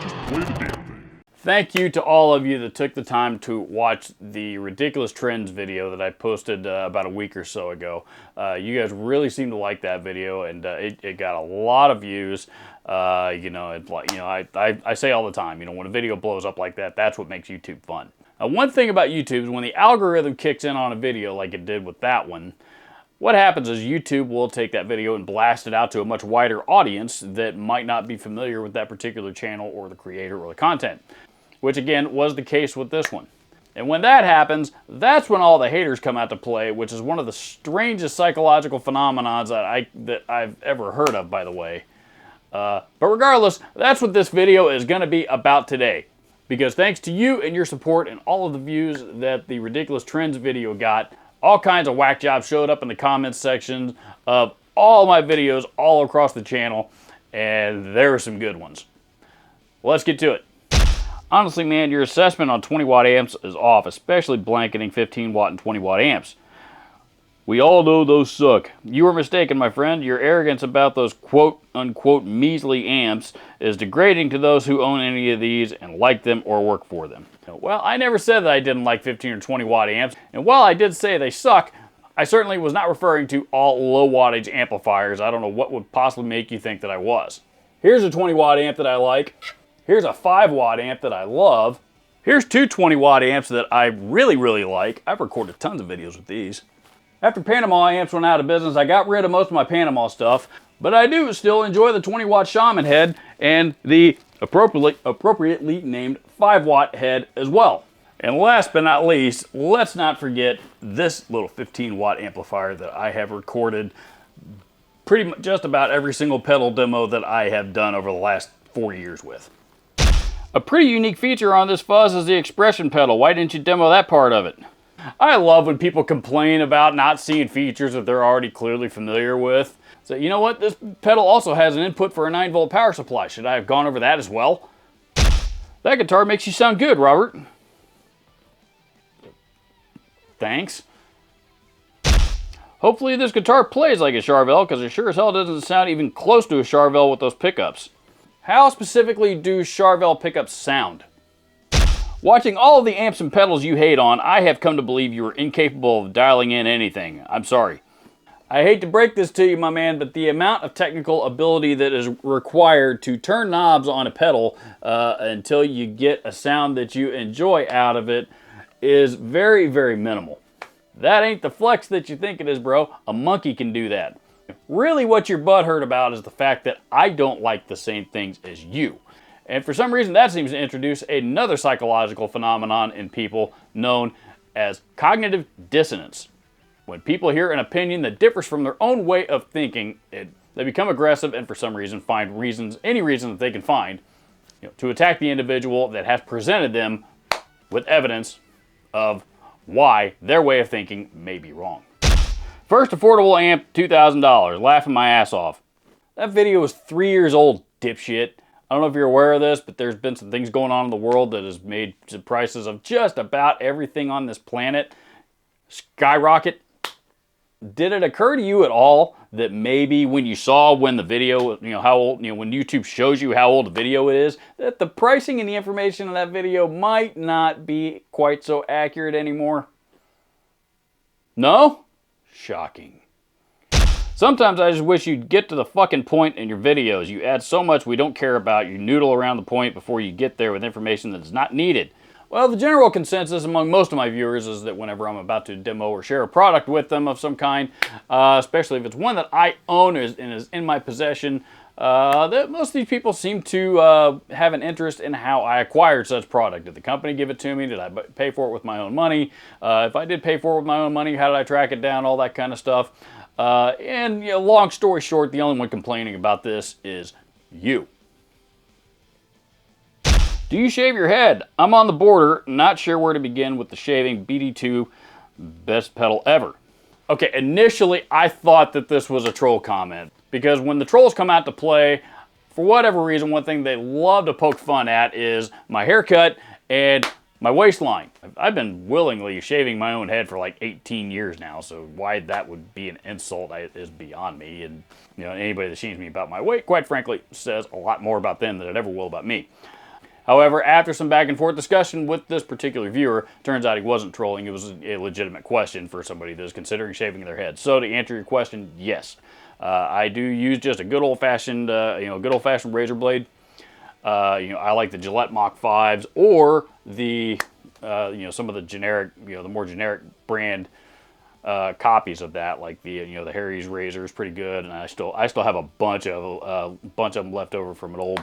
Just play the damn thing. Thank you to all of you that took the time to watch the Ridiculous Trends video that I posted about a week or so ago. You guys really seem to like that video, and it got a lot of views. I say all the time, when a video blows up like that, that's what makes YouTube fun. One thing about YouTube is when the algorithm kicks in on a video like it did with that one, what happens is YouTube will take that video and blast it out to a much wider audience that might not be familiar with that particular channel or the creator or the content, which again was the case with this one. And when that happens, that's when all the haters come out to play, which is one of the strangest psychological phenomena that I've ever heard of, by the way. But regardless, that's what this video is going to be about today. Because thanks to you and your support and all of the views that the Ridiculous Trends video got, all kinds of whack jobs showed up in the comments section of all my videos all across the channel, and there are some good ones. Well, let's get to it. Honestly, man, your assessment on 20 watt amps is off, especially blanketing 15 watt and 20 watt amps. We all know those suck. You were mistaken, my friend. Your arrogance about those quote-unquote measly amps is degrading to those who own any of these and like them or work for them. Well, I never said that I didn't like 15 or 20 watt amps, and while I did say they suck, I certainly was not referring to all low wattage amplifiers. I don't know what would possibly make you think that I was. Here's a 20 watt amp that I like. Here's a 5 watt amp that I love. Here's two 20 watt amps that I really, really like. I've recorded tons of videos with these. After Panama amps went out of business, I got rid of most of my Panama stuff, but I do still enjoy the 20 watt Shaman head and the appropriately named 5 watt head as well. And last but not least, let's not forget this little 15 watt amplifier that I have recorded pretty much just about every single pedal demo that I have done over the last 4 years with. A pretty unique feature on this fuzz is the expression pedal. Why didn't you demo that part of it? I love when people complain about not seeing features that they're already clearly familiar with. So, you know what? This pedal also has an input for a 9-volt power supply. Should I have gone over that as well? That guitar makes you sound good, Robert. Thanks. Hopefully this guitar plays like a Charvel, because it sure as hell doesn't sound even close to a Charvel with those pickups. How specifically do Charvel pickups sound? Watching all of the amps and pedals you hate on, I have come to believe you are incapable of dialing in anything. I'm sorry. I hate to break this to you, my man, but the amount of technical ability that is required to turn knobs on a pedal until you get a sound that you enjoy out of it is very, very minimal. That ain't the flex that you think it is, bro. A monkey can do that. Really what you're butthurt about is the fact that I don't like the same things as you. And for some reason, that seems to introduce another psychological phenomenon in people known as cognitive dissonance. When people hear an opinion that differs from their own way of thinking, they become aggressive and for some reason find any reason that they can find, to attack the individual that has presented them with evidence of why their way of thinking may be wrong. First affordable amp, $2,000, laughing my ass off. That video was 3 years old, dipshit. I don't know if you're aware of this, but there's been some things going on in the world that has made the prices of just about everything on this planet skyrocket. Did it occur to you at all that maybe when you saw when the video, how old, when YouTube shows you how old the video is, that the pricing and the information in that video might not be quite so accurate anymore? No? Shocking. Sometimes I just wish you'd get to the fucking point in your videos. You add so much we don't care about. You noodle around the point before you get there with information that is not needed. Well, the general consensus among most of my viewers is that whenever I'm about to demo or share a product with them of some kind, especially if it's one that I own and is in my possession, that most of these people seem to have an interest in how I acquired such product. Did the company give it to me? Did I pay for it with my own money? If I did pay for it with my own money, how did I track it down? All that kind of stuff. And long story short, the only one complaining about this is you. Do you shave your head? I'm on the border, not sure where to begin with the shaving. BD2, best pedal ever. Okay, initially I thought that this was a troll comment, because when the trolls come out to play, for whatever reason, one thing they love to poke fun at is my haircut and my waistline. I've been willingly shaving my own head for like 18 years now, so why that would be an insult is beyond me. And anybody that shames me about my weight, quite frankly, says a lot more about them than it ever will about me. However, after some back and forth discussion with this particular viewer, turns out he wasn't trolling. It was a legitimate question for somebody that's considering shaving their head. So to answer your question, yes, I do use just a good old-fashioned, good old-fashioned razor blade. I like the Gillette Mach 5s or the, some of the generic, the more generic brand copies of that, like the the Harry's razor is pretty good, and I still have a bunch of them left over from an old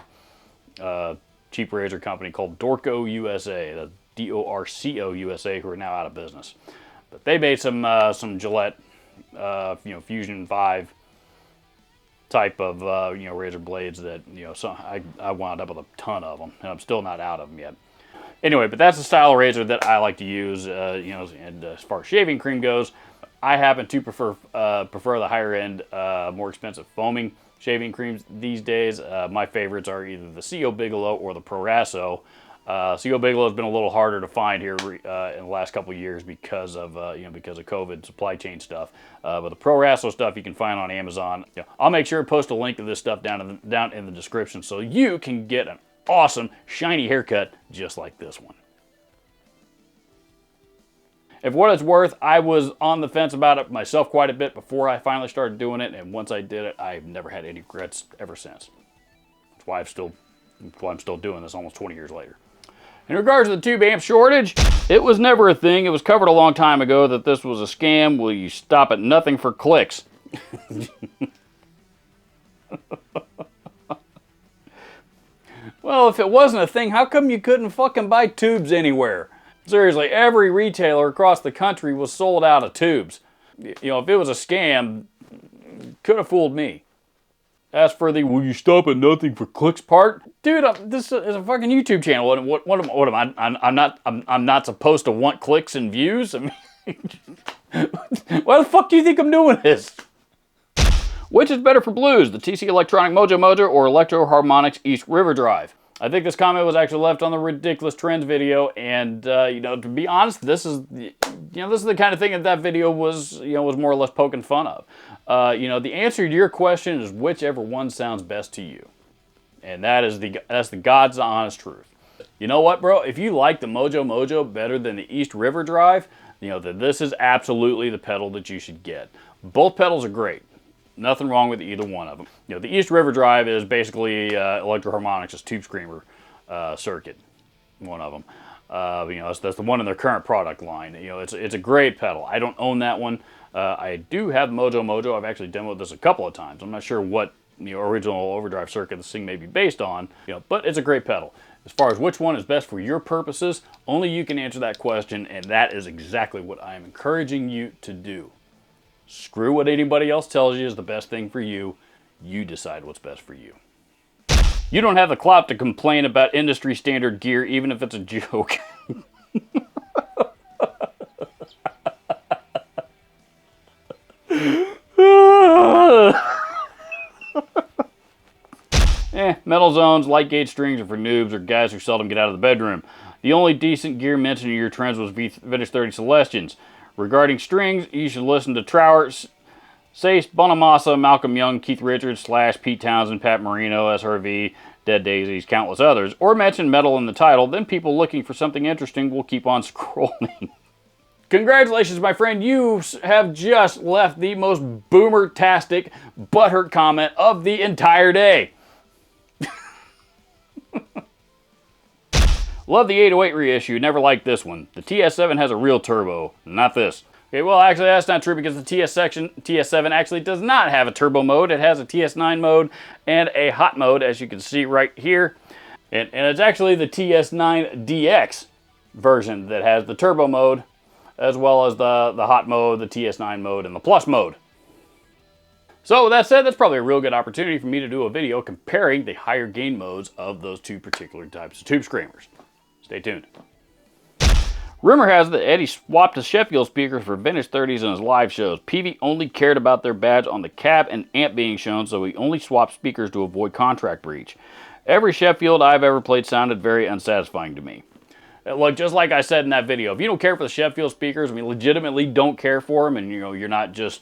cheap razor company called Dorco USA, the Dorco USA, who are now out of business. But they made some Gillette Fusion 5 type of razor blades that so I wound up with a ton of them, and I'm still not out of them yet. Anyway, but that's the style of razor that I like to use. And as far as shaving cream goes, I happen to prefer the higher end, more expensive foaming shaving creams these days. My favorites are either the CO Bigelow or the Proraso. CO Bigelow has been a little harder to find here in the last couple of years because of COVID supply chain stuff. But the Proraso stuff you can find on Amazon. I'll make sure to post a link to this stuff down in the description so you can get an awesome shiny haircut just like this one. If what it's worth, I was on the fence about it myself quite a bit before I finally started doing it, and once I did it, I've never had any regrets ever since. That's why I'm still doing this almost 20 years later. In regards to the tube amp shortage, it was never a thing. It was covered a long time ago that this was a scam. Will you stop at nothing for clicks? Well, if it wasn't a thing, how come you couldn't fucking buy tubes anywhere? Seriously, every retailer across the country was sold out of tubes. If it was a scam, could have fooled me. As for the "will you stop at nothing for clicks" part, dude, this is a fucking YouTube channel. What am I? I'm not supposed to want clicks and views. I mean, why the fuck do you think I'm doing this? Which is better for blues, the TC Electronic Mojo Mojo or Electro Harmonix East River Drive? I think this comment was actually left on the Ridiculous Trends video, and to be honest, this is the kind of thing that video was more or less poking fun of. The answer to your question is whichever one sounds best to you, and that's the God's honest truth. You know what, bro? If you like the Mojo Mojo better than the East River Drive, then this is absolutely the pedal that you should get. Both pedals are great. Nothing wrong with either one of them. The East River Drive is basically Electro Harmonix's Tube Screamer circuit, one of them. That's the one in their current product line. It's a great pedal. I don't own that one. I do have Mojo Mojo. I've actually demoed this a couple of times. I'm not sure what original overdrive circuit this thing may be based on, but it's a great pedal. As far as which one is best for your purposes, only you can answer that question, and that is exactly what I am encouraging you to do. Screw what anybody else tells you is the best thing for you. You decide what's best for you. You don't have the clout to complain about industry standard gear, even if it's a joke. Metal zones, light gauge strings are for noobs or guys who seldom get out of the bedroom. The only decent gear mentioned in your trends was Vintage 30 Celestians. Regarding strings, you should listen to Trower, Sace, Bonamassa, Malcolm Young, Keith Richards, Slash, Pete Townsend, Pat Marino, SRV, Dead Daisies, countless others, or mention metal in the title, then people looking for something interesting will keep on scrolling. Congratulations, my friend. You have just left the most boomer-tastic, butthurt comment of the entire day. Love the 808 reissue, never liked this one. The TS7 has a real turbo, not this. Okay, well actually that's not true because the TS7 actually does not have a turbo mode. It has a TS9 mode and a hot mode, as you can see right here. And it's actually the TS9DX version that has the turbo mode, as well as the hot mode, the TS9 mode, and the plus mode. So with that said, that's probably a real good opportunity for me to do a video comparing the higher gain modes of those two particular types of tube screamers. Stay tuned. Rumor has it that Eddie swapped his Sheffield speakers for Vintage 30s in his live shows. Peavy only cared about their badge on the cab and amp being shown, so he only swapped speakers to avoid contract breach. Every Sheffield I've ever played sounded very unsatisfying to me. Look, just like I said in that video, if you don't care for the Sheffield speakers, I mean, legitimately don't care for them, and you're not just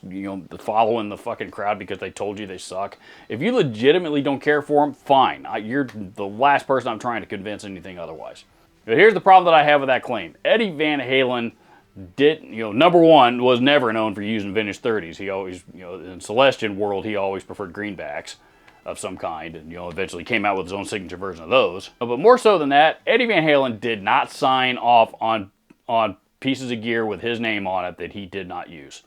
following the fucking crowd because they told you they suck. If you legitimately don't care for them, fine. You're the last person I'm trying to convince anything otherwise. But here's the problem that I have with that claim. Eddie Van Halen number one, was never known for using vintage 30s. He always, in Celestian world, he always preferred greenbacks of some kind, and eventually came out with his own signature version of those. But more so than that, Eddie Van Halen did not sign off on pieces of gear with his name on it that he did not use,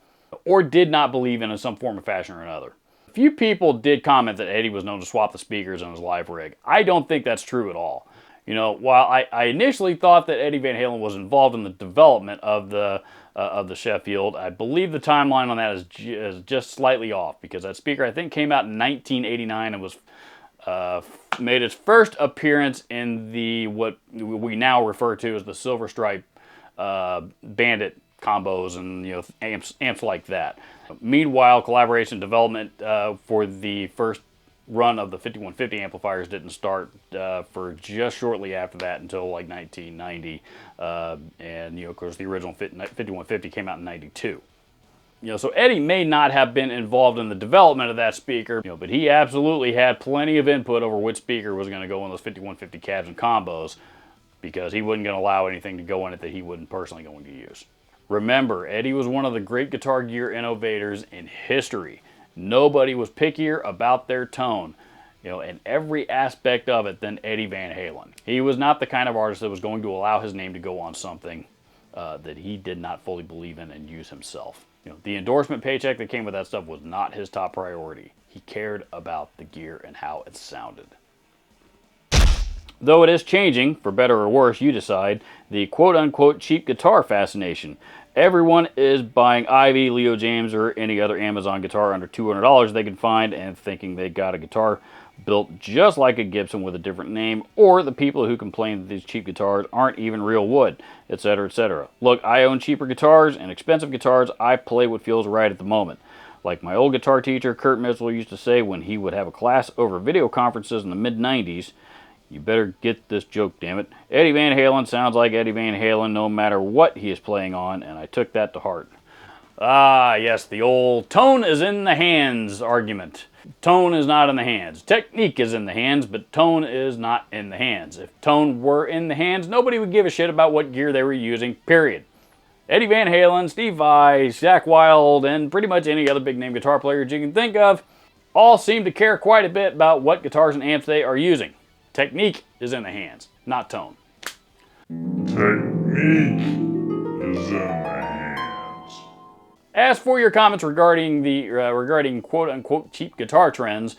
or did not believe in some form of fashion or another. A few people did comment that Eddie was known to swap the speakers on his live rig. I don't think that's true at all. While I initially thought that Eddie Van Halen was involved in the development of the Sheffield, I believe the timeline on that is just slightly off, because that speaker, I think, came out in 1989 and was made its first appearance in what we now refer to as the Silver Stripe Bandit combos and amps like that. Meanwhile, collaboration development for the first run of the 5150 amplifiers didn't start for just shortly after that until like 1990, and of course the original 5150 came out in 92. So Eddie may not have been involved in the development of that speaker, but he absolutely had plenty of input over which speaker was going to go in those 5150 cabs and combos, because he wasn't going to allow anything to go in it that he wasn't personally going to use. Remember, Eddie was one of the great guitar gear innovators in history. Nobody was pickier about their tone, in every aspect of it than Eddie Van Halen. He was not the kind of artist that was going to allow his name to go on something that he did not fully believe in and use himself. The endorsement paycheck that came with that stuff was not his top priority. He cared about the gear and how it sounded. Though it is changing, for better or worse, you decide, the quote-unquote cheap guitar fascination. Everyone is buying Ivy, Leo James, or any other Amazon guitar under $200 they can find and thinking they got a guitar built just like a Gibson with a different name, or the people who complain that these cheap guitars aren't even real wood, etc., etc. Look, I own cheaper guitars and expensive guitars. I play what feels right at the moment. Like my old guitar teacher, Kurt Mitchell, used to say when he would have a class over video conferences in the mid-90s, you better get this joke, damn it. Eddie Van Halen sounds like Eddie Van Halen no matter what he is playing on, and I took that to heart. Ah, yes, the old tone is in the hands argument. Tone is not in the hands. Technique is in the hands, but tone is not in the hands. If tone were in the hands, nobody would give a shit about what gear they were using, period. Eddie Van Halen, Steve Vai, Zakk Wylde, and pretty much any other big-name guitar players you can think of all seem to care quite a bit about what guitars and amps they are using. Technique is in the hands, not tone. Technique is in the hands. As for your comments regarding the quote-unquote cheap guitar trends,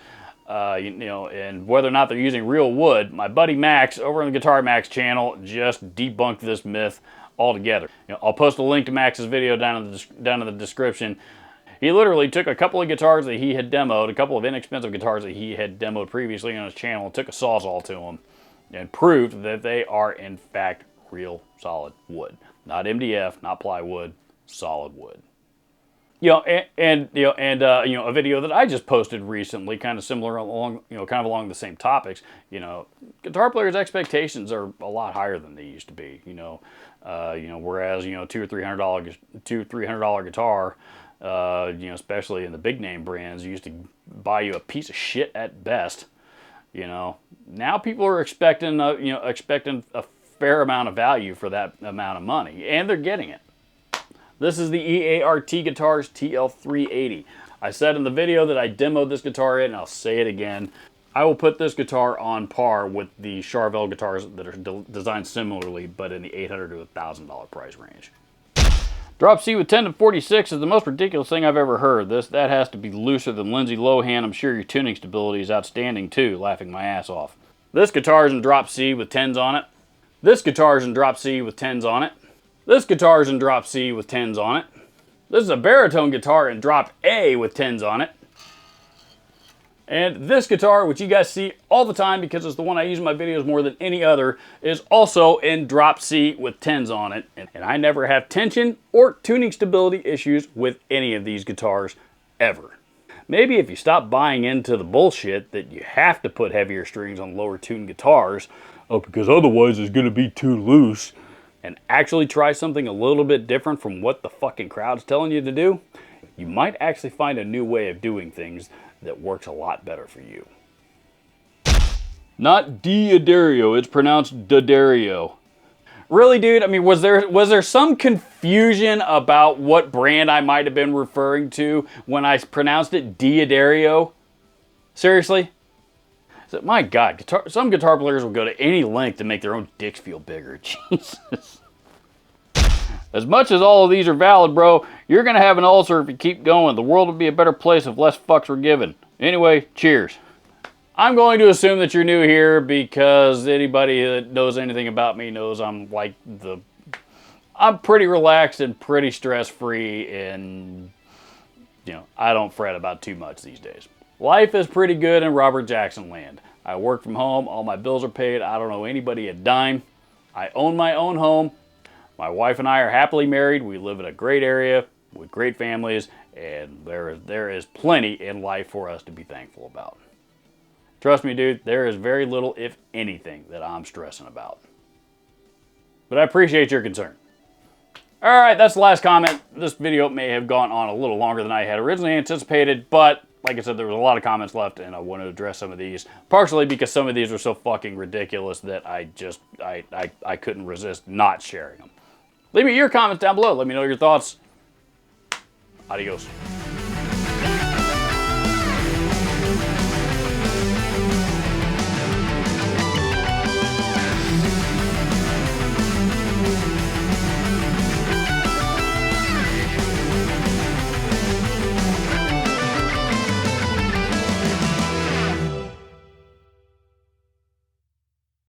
and whether or not they're using real wood, my buddy Max over on the Guitar Max channel just debunked this myth altogether. I'll post a link to Max's video down in the description. He literally took a couple of guitars that he had demoed, a couple of inexpensive guitars that he had demoed previously on his channel, and took a Sawzall to them and proved that they are in fact real solid wood. Not MDF, not plywood, solid wood. A video that I just posted recently, kind of similar along, kind of along the same topics. Guitar players' expectations are a lot higher than they used to be. Whereas $200 or $300 guitar, especially in the big name brands, used to buy you a piece of shit at best. Now people are expecting a fair amount of value for that amount of money, and they're getting it. This is the EART Guitars TL380. I said in the video that I demoed this guitar in, and I'll say it again. I will put this guitar on par with the Charvel guitars that are designed similarly, but in the $800 to $1,000 price range. Drop C with 10 to 46 is the most ridiculous thing I've ever heard. That has to be looser than Lindsay Lohan. I'm sure your tuning stability is outstanding too, laughing my ass off. This guitar's in drop C with 10s on it. This guitar's in drop C with 10s on it. This guitar's in drop C with 10s on it. This is a baritone guitar in drop A with 10s on it. And this guitar, which you guys see all the time because it's the one I use in my videos more than any other, is also in drop C with 10s on it. And I never have tension or tuning stability issues with any of these guitars, ever. Maybe if you stop buying into the bullshit that you have to put heavier strings on lower tuned guitars, because otherwise it's going to be too loose, and actually try something a little bit different from what the fucking crowd's telling you to do, you might actually find a new way of doing things that works a lot better for you. Not D'Addario, it's pronounced D'Addario. Really, dude? I mean, was there some confusion about what brand I might have been referring to when I pronounced it D'Addario? Seriously? So, my God, some guitar players will go to any length to make their own dicks feel bigger. Jesus. As much as all of these are valid, bro, you're going to have an ulcer if you keep going. The world would be a better place if less fucks were given. Anyway, cheers. I'm going to assume that you're new here because anybody that knows anything about me knows I'm pretty relaxed and pretty stress-free, and, you know, I don't fret about too much these days. Life is pretty good in Robert Jackson land. I work from home, all my bills are paid, I don't owe anybody a dime. I own my own home. My wife and I are happily married. We live in a great area with great families, and there is plenty in life for us to be thankful about. Trust me, dude, there is very little, if anything, that I'm stressing about. But I appreciate your concern. All right, that's the last comment. This video may have gone on a little longer than I had originally anticipated, but like I said, there was a lot of comments left, and I want to address some of these, partially because some of these are so fucking ridiculous that I couldn't resist not sharing them. Leave me your comments down below. Let me know your thoughts. Adios.